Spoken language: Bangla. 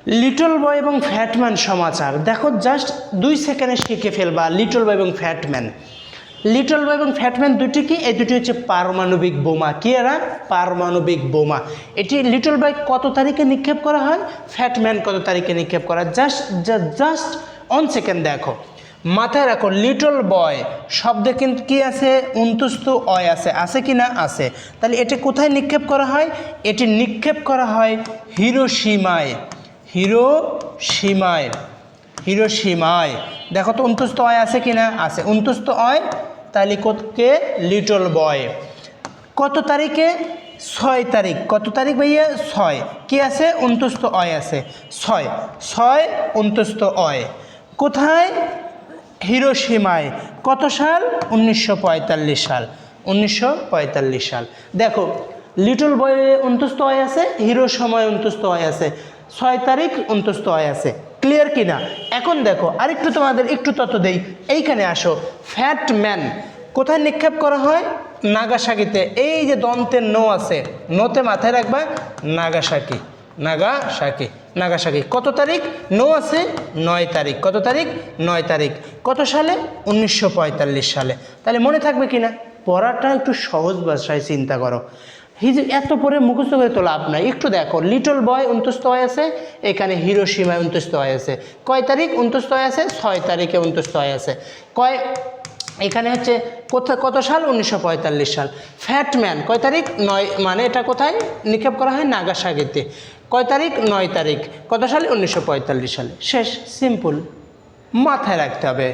লিটল বয় এবং ফ্যাটম্যান সমাচার দেখো, জাস্ট 2 সেকেন্ডে শিখে ফেলবা। লিটল বয় এবং ফ্যাটম্যান, লিটল বয় এবং ফ্যাটম্যান দুটি কি? এই দুটি হচ্ছে পারমাণবিক বোমা। কি এরা? পারমাণবিক বোমা। এটি লিটল বয় কত তারিখে নিক্ষেপ করা হয়, ফ্যাটম্যান কত তারিখে নিক্ষেপ করা? জাস্ট 1 সেকেন্ড দেখো, মাথায় রাখো। লিটল বয় শব্দে কিন্তু কি আছে? অন্তস্থ অয় আছে, আছে কি না? আছে। তাহলে এটি কোথায় নিক্ষেপ করা হয়? এটি নিক্ষেপ করা হয় হিরোশিমায়। হিরোশিমায়, হিরোশিমায়। দেখো তো অন্তস্থ অয় আছে কি না? আছে, অন্তস্থ অয়। তাহলে কে? Little boy. কত তারিখে? 6 তারিখ। কত তারিখ ভাইয়া? 6। কি আছে? অন্তস্থ অয় আছে, 6 অন্তস্থ অয়। কোথায়? হিরোশিমায়। কত সাল? 1945 সাল। 1945 সাল। দেখো, লিটল বয়ে অন্তস্থ অয় আছে, হিরোশিমায় অন্তস্থ অয় আছে, 6 তারিখ অন্তস্থ অয় আছে। ক্লিয়ার কি না? এখন দেখো আরেকটু তোমাদের একটু তথ্য দেই। এইখানে আসো, ফ্যাটম্যান কোথায় নিক্ষেপ করা হয়? নাগাসাকিতে। এই যে দন্তের নো আছে, নোতে মাথায় রাখবা নাগাসাকি, নাগাসাকি, নাগাসাকি। কত তারিখ? নো আছে 9 তারিখ। কত তারিখ? 9 তারিখ। কত সালে? 1945 সালে। তাহলে মনে থাকবে কি না? পড়াটা একটু সহজ ভাষায় চিন্তা করো। এত পরে মুখস্থ করে তো লাভ নাই। একটু দেখো, লিটল বয় অন্তস্থ হয়ে আছে, এখানে হিরোশিমায় অন্তস্থ হয়ে আছে। কয় তারিখ অন্তস্থ হয়ে আছে? 6 তারিখে অন্তস্থ হয়ে আছে। এখানে হচ্ছে কত সাল? 1945 সাল। ফ্যাটম্যান কয় তারিখ? 9, মানে এটা কোথায় নিক্ষেপ করা হয়? নাগাসাকিতে। কয় তারিখ? 9 তারিখ। কত সালে? 1945 সালে। শেষ, সিম্পল, মাথায় রাখতে হবে।